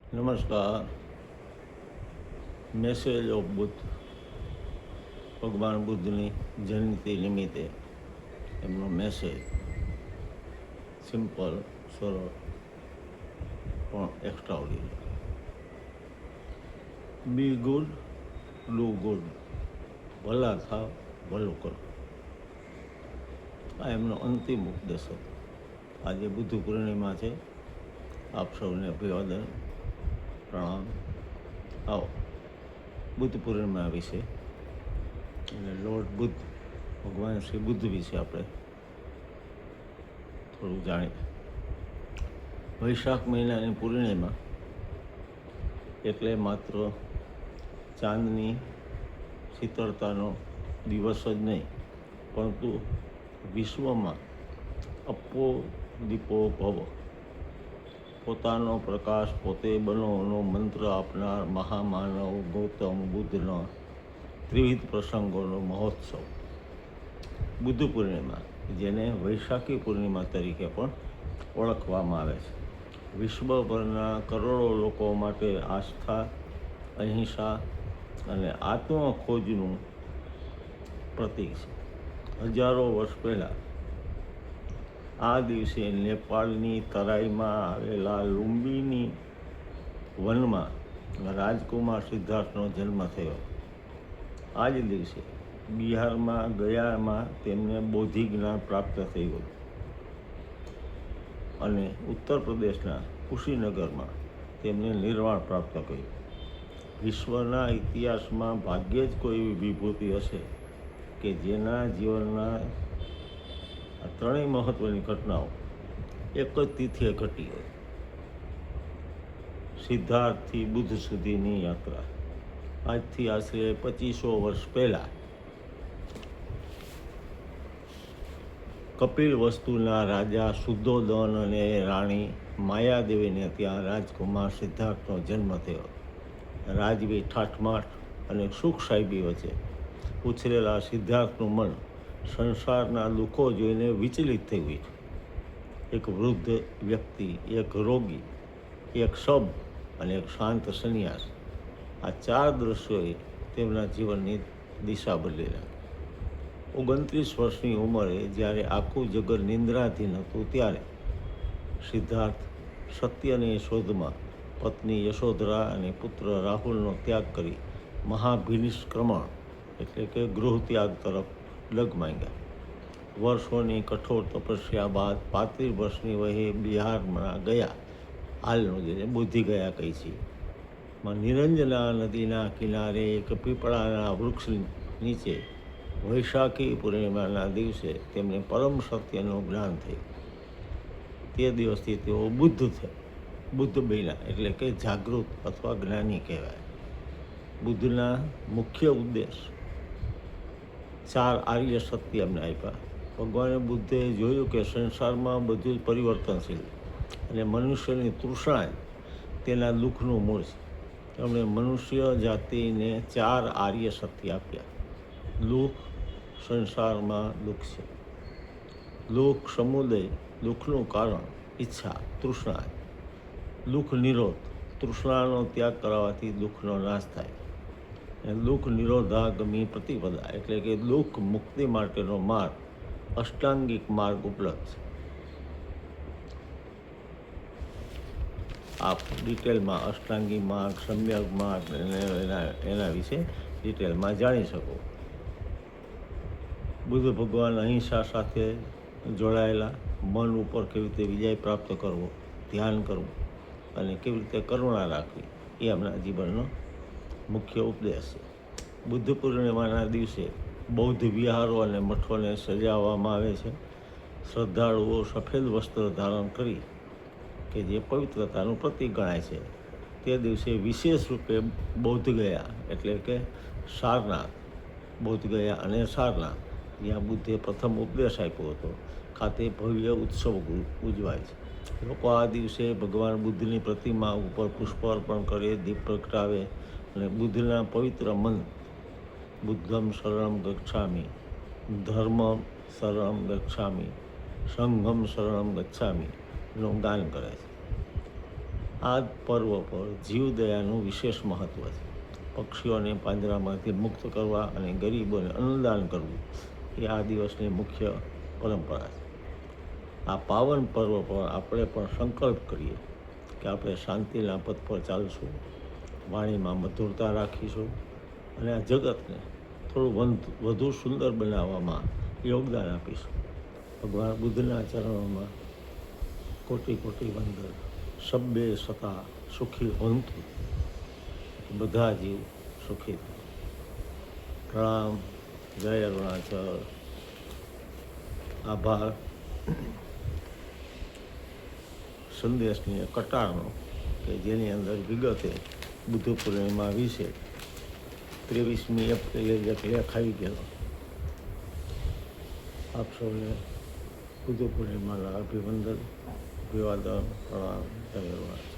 નમસ્કાર. Message of Buddha. ભગવાન બુદ્ધની જયંતિ નિમિત્તે એમનો મેસેજ સિમ્પલ, સરળ પણ extraordinary. B good, do good. ભલા થાવ, ભલું કરો. આ એમનો અંતિમ ઉપદેશ હતો. આજે બુદ્ધ પૂર્ણિમા છે. આપ સૌને અભિવાદન, પ્રણામ. આવો બુદ્ધ પૂર્ણિમા વિશે અને લોર્ડ બુદ્ધ, ભગવાન શ્રી બુદ્ધ વિશે આપણે થોડું જાણીએ. વૈશાખ મહિનાની પૂર્ણિમા એટલે માત્ર ચાંદની શીતળતાનો દિવસ જ નહીં, પરંતુ વિશ્વમાં અપ્પો દીપો ભવ, પોતાનો પ્રકાશ પોતે બનોનો મંત્ર આપનાર મહામાનવ ગૌતમ બુદ્ધનો ત્રિવિધ પ્રસંગોનો મહોત્સવ બુદ્ધ પૂર્ણિમા, જેને વૈશાખી પૂર્ણિમા તરીકે પણ ઓળખવામાં આવે છે. વિશ્વભરના કરોડો લોકો માટે આસ્થા, અહિંસા અને આત્મખોજનું પ્રતીક છે. હજારો વર્ષ પહેલાં આ દિવસે નેપાળની તરાઈમાં આવેલા લુંબિની વનમાં રાજકુમાર સિદ્ધાર્થનો જન્મ થયો. આ જ દિવસે બિહારમાં ગયામાં તેમને બોધિ જ્ઞાન પ્રાપ્ત થયું અને ઉત્તર પ્રદેશના કુશીનગરમાં તેમને નિર્વાણ પ્રાપ્ત કર્યું. વિશ્વના ઇતિહાસમાં ભાગ્યે જ કોઈ એવી વિભૂતિ હશે કે જેના જીવનના આ ત્રણેય મહત્ત્વની ઘટનાઓ એક જ તિથિએ ઘટી હોય. સિદ્ધાર્થથી બુદ્ધ સુધીની યાત્રા આજથી આશરે 2500 વર્ષ પહેલાં કપિલ વસ્તુના રાજા શુદ્ધોધન અને રાણી માયાદેવીને ત્યાં રાજકુમાર સિદ્ધાર્થનો જન્મ થયો. રાજવી ઠાઠમાઠ અને સુખ સાહેબી વચ્ચે ઉછરેલા સિદ્ધાર્થનું મન સંસારના દુઃખો જોઈને વિચલિત થઈ ગયું. એક વૃદ્ધ વ્યક્તિ, એક રોગી, એક શબ અને એક શાંત સંન્યાસ, આ ચાર દ્રશ્યોએ તેમના જીવનની દિશા બદલી નાખી. 29 વર્ષની ઉંમરે જ્યારે આખું જગત નિંદ્રાધીન હતું, ત્યારે સિદ્ધાર્થ સત્યની શોધમાં પત્ની યશોધરા અને પુત્ર રાહુલનો ત્યાગ કરી મહાભિનિષ્ક્રમણ એટલે કે ગૃહત્યાગ તરફ ડગમાંગ્યા. વર્ષોની કઠોર તપસ્યા બાદ 35 વર્ષની વયે બિહારમાં ગયા, હાલનું જેને બોધિ ગયા કહી છે, નિરંજના નદીના કિનારે એક પીપળાના વૃક્ષ નીચે વૈશાખી પૂર્ણિમાના દિવસે તેમને પરમ સત્યનું જ્ઞાન થયું. તે દિવસથી તેઓ બુદ્ધ બન્યા, એટલે કે જાગૃત અથવા જ્ઞાની કહેવાય. બુદ્ધના મુખ્ય ઉદ્દેશ 4 આર્ય સત્ય એમને આપ્યા. ભગવાન બુદ્ધે જોયું કે સંસારમાં બધું જ પરિવર્તનશીલ અને મનુષ્યની તૃષ્ણા જ તેના દુઃખનું મૂળ છે. તેમણે મનુષ્ય જાતિને 4 આર્ય સત્ય આપ્યા. દુઃખ, સંસારમાં દુઃખ છે. દુઃખ સમુદય, દુઃખનું કારણ ઈચ્છા, તૃષ્ણા. દુઃખ નિરોધ, તૃષ્ણાનો ત્યાગ કરવાથી દુઃખનો નાશ થાય. અને દુઃખ નિરોધાગમી પ્રતિપદા એટલે કે દુઃખ મુક્તિ માટેનો માર્ગ, અષ્ટાંગિક માર્ગ ઉપલબ્ધ છે. આપ ડિટેલમાં અષ્ટાંગિક માર્ગ, સમ્યક માર્ગ એના વિશે ડિટેલમાં જાણી શકો. બુદ્ધ ભગવાન અહિંસા સાથે જોડાયેલા, મન ઉપર કેવી રીતે વિજય પ્રાપ્ત કરવો, ધ્યાન કરવું અને કેવી રીતે કરુણા રાખવી, એ એમના જીવનનો મુખ્ય ઉપદેશ છે. બુદ્ધ પૂર્ણિમાના દિવસે બૌદ્ધ વિહારો અને મઠોને સજાવવામાં આવે છે. શ્રદ્ધાળુઓ સફેદ વસ્ત્ર ધારણ કરી, કે જે પવિત્રતાનું પ્રતીક ગણાય છે, તે દિવસે વિશેષ રૂપે બૌદ્ધ ગયા એટલે કે સારનાથ, બૌદ્ધ ગયા અને સારનાથ, જ્યાં બુદ્ધે પ્રથમ ઉપદેશ આપ્યો હતો, ખાતે ભવ્ય ઉત્સવ ઉજવાય છે. લોકો આ દિવસે ભગવાન બુદ્ધની પ્રતિમા ઉપર પુષ્પ અર્પણ કરે, દીપ પ્રગટાવે અને બુદ્ધના પવિત્ર મંત્ર બુદ્ધમ શરણમ ગચ્છામિ, ધર્મમ શરણમ ગચ્છામિ, સંઘમ શરણમ ગચ્છામિ નું ગાન કરે છે. આ પર્વ પર જીવદયાનું વિશેષ મહત્ત્વ છે. પક્ષીઓને પાંજરામાંથી મુક્ત કરવા અને ગરીબોને અન્નદાન કરવું એ આ દિવસની મુખ્ય પરંપરા છે. આ પાવન પર્વ પર આપણે પણ સંકલ્પ કરીએ કે આપણે શાંતિના પથ પર ચાલશું, વાણીમાં મધુરતા રાખીશું અને આ જગતને થોડું વધુ સુંદર બનાવવામાં યોગદાન આપીશું. ભગવાન બુદ્ધના ચરણોમાં કોટી કોટી વંદન. સબ્બે સતા સુખી હોંતુ, બધા જીવ સુખી થાય. પ્રણામ. જય અરુણાચલ. આભાર. સંદેશની કટારનો કે જેની અંદર વિગતે બુદ્ધ પૂર્ણિમા વિશે 23મી એપ્રિલે એક લેખ આવી ગયેલો. આપ સૌને બુદ્ધ પૂર્ણિમાના અભિવાદન, પ્રણામ. જય અરુણાચલ.